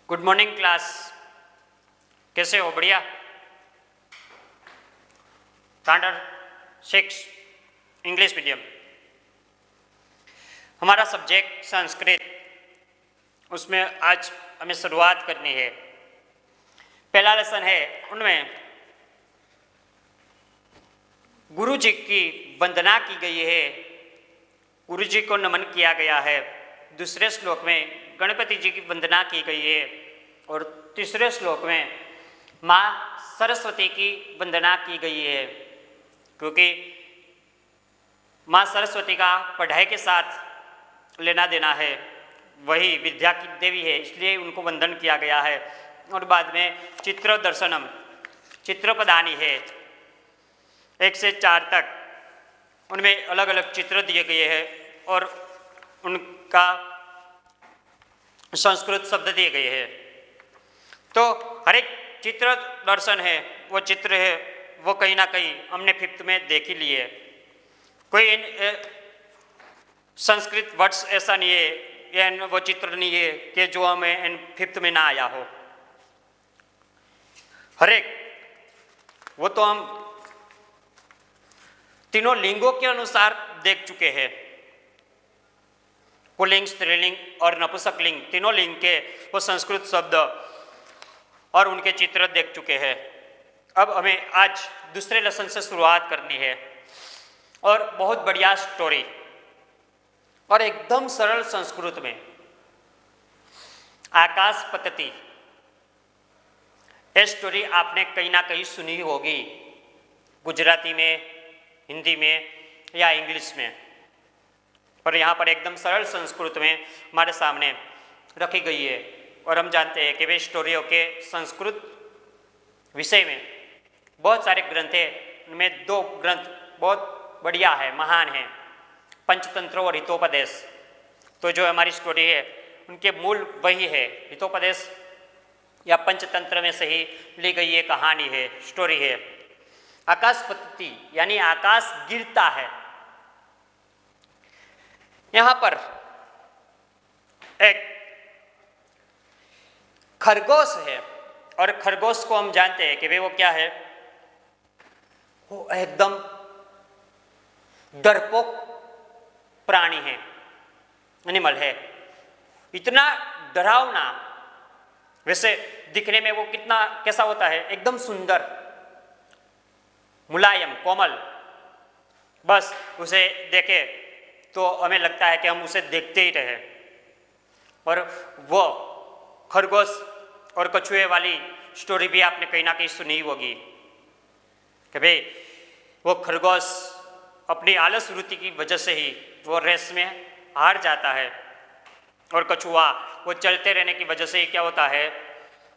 Good morning class, कैसे हो? बढ़िया। स्टैंडर्ड 6 इंग्लिश मीडियम, हमारा सब्जेक्ट संस्कृत, उसमें आज हमें शुरुआत करनी है। पहला लेसन है, उनमें गुरु जी की वंदना की गई है, गुरु जी को नमन किया गया है। दूसरे श्लोक में गणपति जी की वंदना की गई है और तीसरे श्लोक में माँ सरस्वती की वंदना की गई है, क्योंकि माँ सरस्वती का पढ़ाई के साथ लेना देना है, वही विद्या की देवी है, इसलिए उनको वंदन किया गया है। और बाद में चित्र दर्शनम, चित्रपदानी है, 1 से 4 तक, उनमें अलग अलग चित्र दिए गए हैं और उनका संस्कृत शब्द दिए गए हैं। तो हर एक चित्र दर्शन है, वो चित्र है, वो कहीं ना कहीं हमने 5th में देख ही लिए। कोई संस्कृत वर्ड्स ऐसा नहीं है या वो चित्र नहीं है कि जो हमें 5th में ना आया हो। हर एक वो तो हम तीनों लिंगों के अनुसार देख चुके हैं, पुल्लिंग, स्त्रीलिंग और नपुंसकलिंग, तीनों लिंग के वो संस्कृत शब्द और उनके चित्र देख चुके हैं। अब हमें आज दूसरे लेसन से शुरुआत करनी है और बहुत बढ़िया स्टोरी और एकदम सरल संस्कृत में, आकाश पतती। ये स्टोरी आपने कहीं ना कहीं सुनी होगी, गुजराती में, हिंदी में या इंग्लिश में, पर यहाँ पर एकदम सरल संस्कृत में हमारे सामने रखी गई है। और हम जानते हैं कि वे स्टोरियों के संस्कृत विषय में बहुत सारे ग्रंथ हैं, उनमें 2 ग्रंथ बहुत बढ़िया है, महान है, पंचतंत्र और हितोपदेश। तो जो हमारी स्टोरी है उनके मूल वही है, हितोपदेश या पंचतंत्र में से ही ली गई ये कहानी है, स्टोरी है। आकाश पतती यानी आकाश गिरता है। यहां पर एक खरगोश है और खरगोश को हम जानते हैं कि वो क्या है, वो एकदम डरपोक प्राणी है, एनिमल है, इतना डरावना। वैसे दिखने में वो कितना कैसा होता है, एकदम सुंदर, मुलायम, कोमल, बस उसे देखे तो हमें लगता है कि हम उसे देखते ही रहे। और वो खरगोश और कछुए वाली स्टोरी भी आपने कहीं ना कहीं सुनी होगी कि भाई वो खरगोश अपनी आलस वृत्ति की वजह से ही वो रेस में हार जाता है और कछुआ वो चलते रहने की वजह से ही क्या होता है,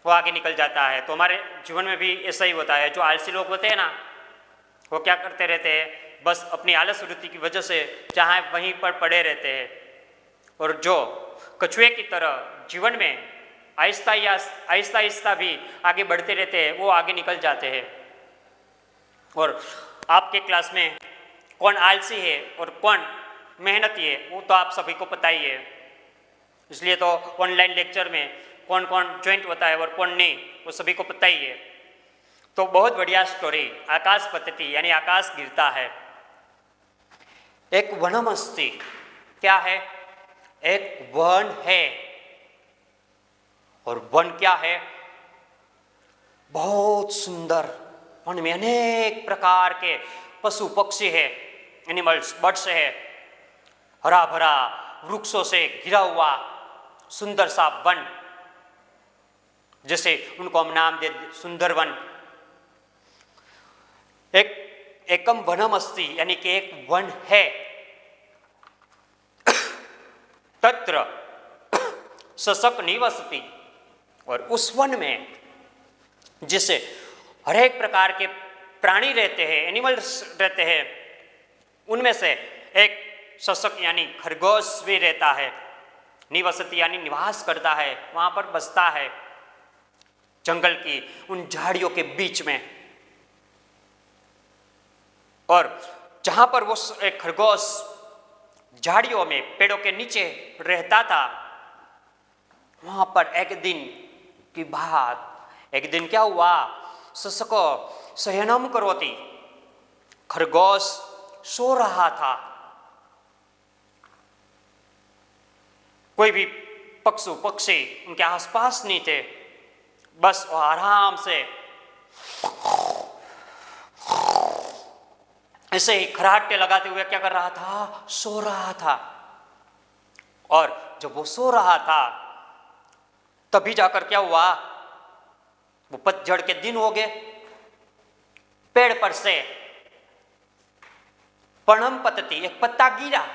वो आगे निकल जाता है। तो हमारे जीवन में भी ऐसा ही होता है। जो आलसी लोग होते हैं ना, वो क्या करते रहते हैं, बस अपनी आलस वृत्ति की वजह से जहाँ वहीं पर पड़े रहते हैं। और जो कछुए की तरह जीवन में आहिस्ता आहिस्ता भी आगे बढ़ते रहते हैं, वो आगे निकल जाते हैं। और आपके क्लास में कौन आलसी है और कौन मेहनती है, वो तो आप सभी को पता ही है। इसलिए तो ऑनलाइन लेक्चर में कौन कौन ज्वाइंट होता है और कौन नहीं, वो सभी को पता ही है। तो बहुत बढ़िया स्टोरी, आकाश पतती यानी आकाश गिरता है। एक वनमस्ती, क्या है, एक वन है, और वन क्या है, बहुत सुंदर। वन में अनेक प्रकार के पशु पक्षी है, एनिमल्स, बर्ड्स है, हरा भरा वृक्षों से घिरा हुआ सुंदर सा वन, जैसे उनको हम नाम दे सुंदर वन। एकम वनमस्ति यानी कि एक वन है, तत्र सशक निवसति, और उस वन में जिसे हर एक प्रकार के प्राणी रहते हैं, एनिमल्स रहते हैं, उनमें से एक सशक यानी खरगोश भी रहता है। निवसति यानी निवास करता है, वहां पर बसता है, जंगल की उन झाड़ियों के बीच में। और जहां पर वो एक खरगोश झाड़ियों में पेड़ों के नीचे रहता था, वहां पर एक दिन की बात। एक दिन क्या हुआ, शशक शयनम करोति, खरगोश सो रहा था। कोई भी पशु पक्षी उनके आसपास नहीं थे, बस वो आराम से ऐसे ही खराटे लगाते हुए क्या कर रहा था, सो रहा था। और जब वो सो रहा था तभी जाकर क्या हुआ, वो पतझड़ के दिन हो गए, पेड़ पर से पर्णम पतती, एक पत्ता गिरा।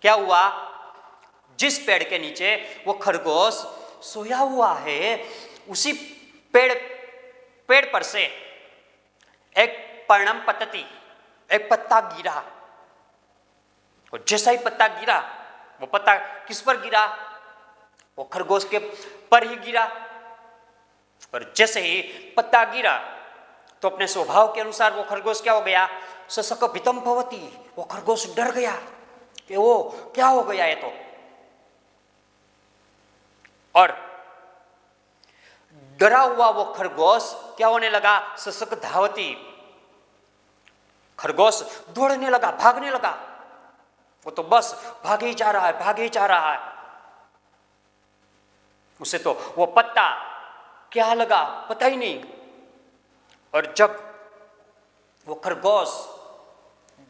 क्या हुआ, जिस पेड़ के नीचे वो खरगोश सोया हुआ है, उसी पेड़ पर से एक पर्णम पतती, एक पत्ता गिरा। और जैसा ही पत्ता गिरा, वो पत्ता किस पर गिरा, वो खरगोश के पर ही गिरा। और जैसे ही पत्ता गिरा तो अपने स्वभाव के अनुसार वो खरगोश क्या हो गया, शशक भीतम भवति, वो खरगोश डर गया कि वो क्या हो गया ये तो। और डरा हुआ वो खरगोश क्या होने लगा, शशक धावती, खरगोश दौड़ने लगा, भागने लगा। वो तो बस भागे ही जा रहा है, भागे ही जा रहा है। उसे तो वो पत्ता क्या लगा पता ही नहीं। और जब वो खरगोश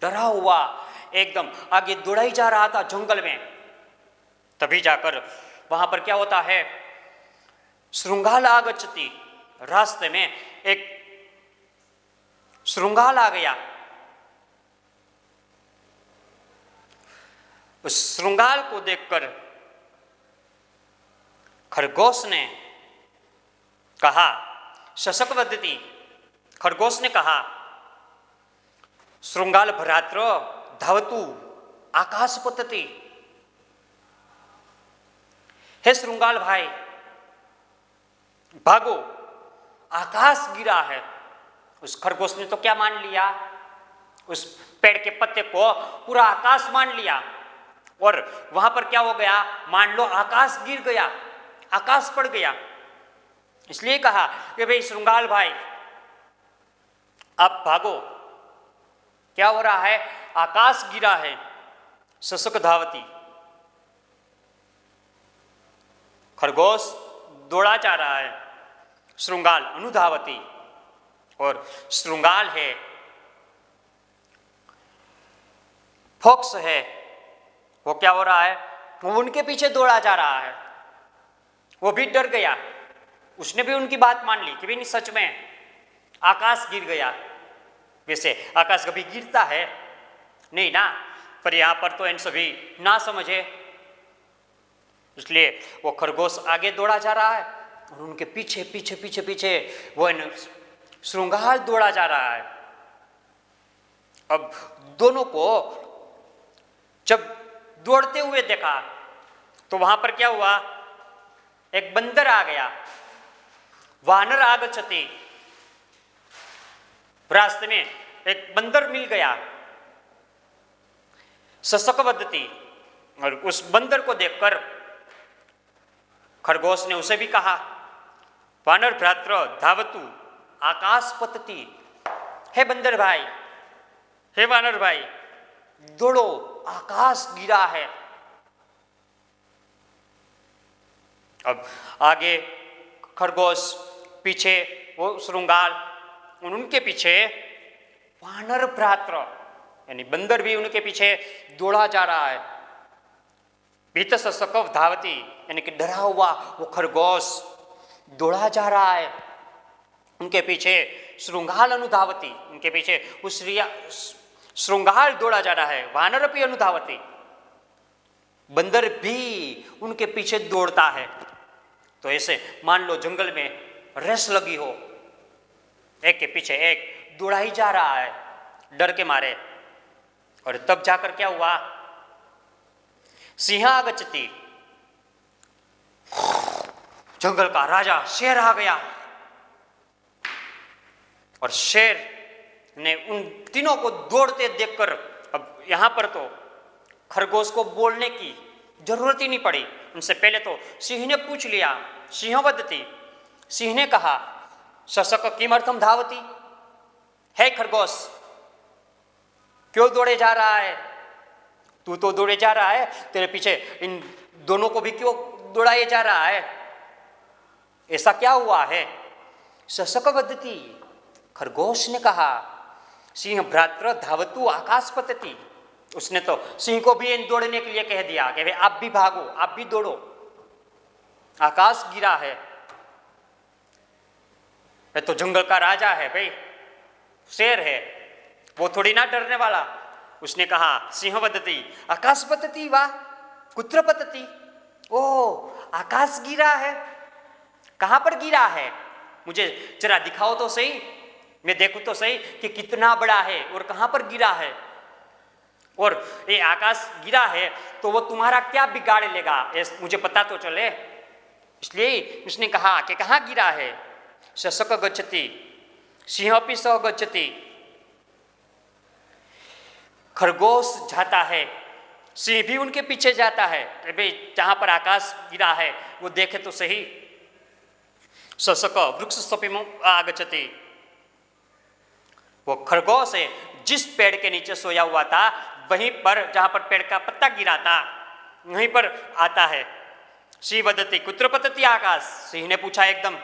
डरा हुआ एकदम आगे दौड़ा ही जा रहा था जंगल में, तभी जाकर वहां पर क्या होता है, श्रृंगाल आगच्छति, रास्ते में एक श्रृंगाल आ गया। उस श्रृंगाल को देखकर खरगोश ने कहा, शशक वदति, खरगोश ने कहा, श्रृंगाल भ्रात्र धावतु आकाश पतति, हे श्रृंगाल भाई भागो, आकाश गिरा है। उस खरगोश ने तो क्या मान लिया, उस पेड़ के पत्ते को पूरा आकाश मान लिया। और वहां पर क्या हो गया, मान लो आकाश गिर गया, आकाश पड़ गया। इसलिए कहा कि भाई श्रृंगाल भाई आप भागो, क्या हो रहा है, आकाश गिरा है। शशक धावती, खरगोश दौड़ा जा रहा है, श्रृंगाल अनुधावती, और श्रृंगाल है, फॉक्स है, वो क्या हो रहा है, वो उनके पीछे दौड़ा जा रहा है। वो भी डर गया, उसने भी उनकी बात मान ली कि भाई सच में आकाश गिर गया। वैसे आकाश कभी गिरता है नहीं ना, पर यहां पर तो इन सभी ना समझे, इसलिए वो खरगोश आगे दौड़ा जा रहा है और उनके पीछे पीछे पीछे पीछे वो श्रृंगाल दौड़ा जा रहा है। अब दोनों को जब दौड़ते हुए देखा तो वहां पर क्या हुआ, एक बंदर आ गया, वानर आगच्छति, रास्ते में एक बंदर मिल गया, शशक वदति, और उस बंदर को देखकर खरगोश ने उसे भी कहा, वानर भ्रात्र धावतु आकाश पतति, हे बंदर भाई, हे वानर भाई दौड़ो, आकाश गिरा है। अब आगे खरगोश, पीछे वो श्रृंगाल, उनके पीछे वानर भ्रात्र यानी बंदर भी उनके पीछे दौड़ा जा रहा है। भीत शशक धावती यानी कि डरा हुआ वो खरगोश दौड़ा जा रहा है, उनके पीछे श्रृंगाल अनुधावती, उनके पीछे उस श्रृंगाल दौड़ा जा रहा है, वानर भी अनुधावती, बंदर भी उनके पीछे दौड़ता है। तो ऐसे मान लो जंगल में रेस लगी हो, एक के पीछे एक दौड़ा ही जा रहा है डर के मारे। और तब जाकर क्या हुआ, सिंहागच्छति, जंगल का राजा शेर आ गया, और शेर ने उन तीनों को दौड़ते देखकर, अब यहां पर तो खरगोश को बोलने की जरूरत ही नहीं पड़ी। उनसे पहले तो सिंह ने पूछ लिया, सिंह वदति, सिंह ने कहा, शशक किमर्थम धावती, है खरगोश क्यों दौड़े जा रहा है? तू तो दौड़े जा रहा है, तेरे पीछे इन दोनों को भी क्यों दौड़ाए जा रहा है? ऐसा क्या हुआ है? शशक वदति, खरगोश ने कहा, सिंह भ्रात्र धावतु आकाश पतति, उसने तो सिंह को भी इन दौड़ने के लिए कह दिया कि भाई आप भी भागो, आप भी दौड़ो, आकाश गिरा है, ये तो जंगल का राजा है भाई, शेर है, वो थोड़ी ना डरने वाला। उसने कहा, सिंह वदति आकाश पतति वाह कुत्र पतति, ओ आकाश गिरा है, कहां पर गिरा है? मुझे जरा दिखाओ तो सही, मैं देखूं तो सही कि कितना बड़ा है और कहां पर गिरा है। और ये आकाश गिरा है तो वो तुम्हारा क्या बिगाड़ लेगा, मुझे पता तो चले। इसलिए उसने कहा कि कहां गिरा है? शशक गच्छति सिंह अपि सह गच्छति, खरगोश जाता है, सिंह भी उनके पीछे जाता है। भाई जहां पर आकाश गिरा है वो देखे तो सही। शशक वृक्ष सपिमो आगच्छति, वो खरगोश है जिस पेड़ के नीचे सोया हुआ था वहीं पर, जहां पर पेड़ का पत्ता गिरा था वहीं पर आता है। सिंह वदति कुत्र पतति आकाश, सिंह ने पूछा एकदम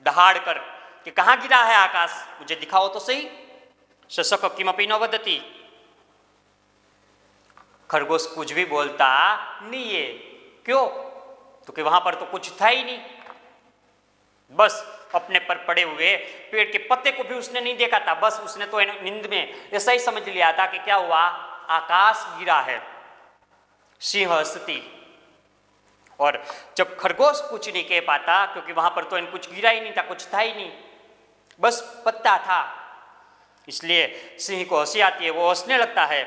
दहाड़ कर कि कहां गिरा है आकाश, मुझे दिखाओ तो सही। शशक किमपि न वदति, खरगोश कुछ भी बोलता नहीं है। क्यों? क्योंकि वहां पर तो कुछ था ही नहीं, बस अपने पर पड़े हुए पेड़ के पत्ते को भी उसने नहीं देखा था। बस उसने तो नींद में ऐसा ही समझ लिया था कि क्या हुआ, आकाश गिरा है। सिंह हंसती, और जब खरगोश कुछ नहीं कह पाता क्योंकि वहां पर तो कुछ गिरा ही नहीं था, कुछ था ही नहीं, बस पत्ता था, इसलिए सिंह को हंसी आती है, वो हंसने लगता है।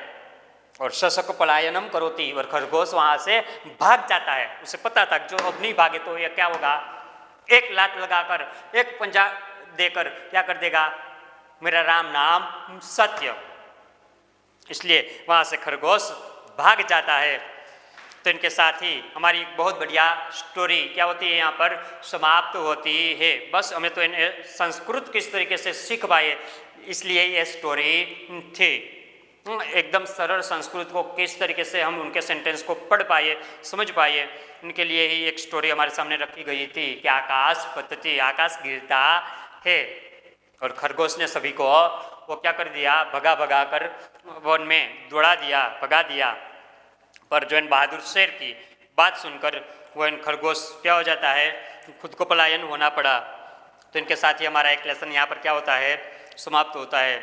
और शशक पलायनम करोति, और खरगोश वहां से भाग जाता है। उसे पता था जो अब नहीं भागे तो ये क्या होगा, एक लात लगाकर एक पंजा देकर क्या कर देगा, मेरा राम नाम सत्य। इसलिए वहां से खरगोश भाग जाता है। तो इनके साथ ही हमारी बहुत बढ़िया स्टोरी क्या होती है यहाँ पर समाप्त होती है। बस हमें तो संस्कृत किस तरीके से सीख पाए इसलिए ये स्टोरी थी। एकदम सरल संस्कृत को किस तरीके से हम उनके सेंटेंस को पढ़ पाए, समझ पाए, इनके लिए ही एक स्टोरी हमारे सामने रखी गई थी कि आकाश पतति, आकाश गिरता है। और खरगोश ने सभी को वो क्या कर दिया, भगा भगा कर वन में दौड़ा दिया, भगा दिया। पर जो इन बहादुर शेर की बात सुनकर वो इन खरगोश क्या हो जाता है, खुद को पलायन होना पड़ा। तो इनके साथ ही हमारा एक लेसन यहाँ पर क्या होता है, समाप्त होता है।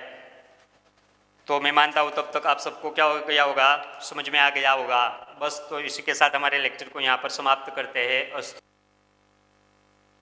तो मैं मानता हूँ तब तक आप सबको क्या हो गया होगा, समझ में आ गया होगा। बस तो इसी के साथ हमारे लेक्चर को यहाँ पर समाप्त करते हैं।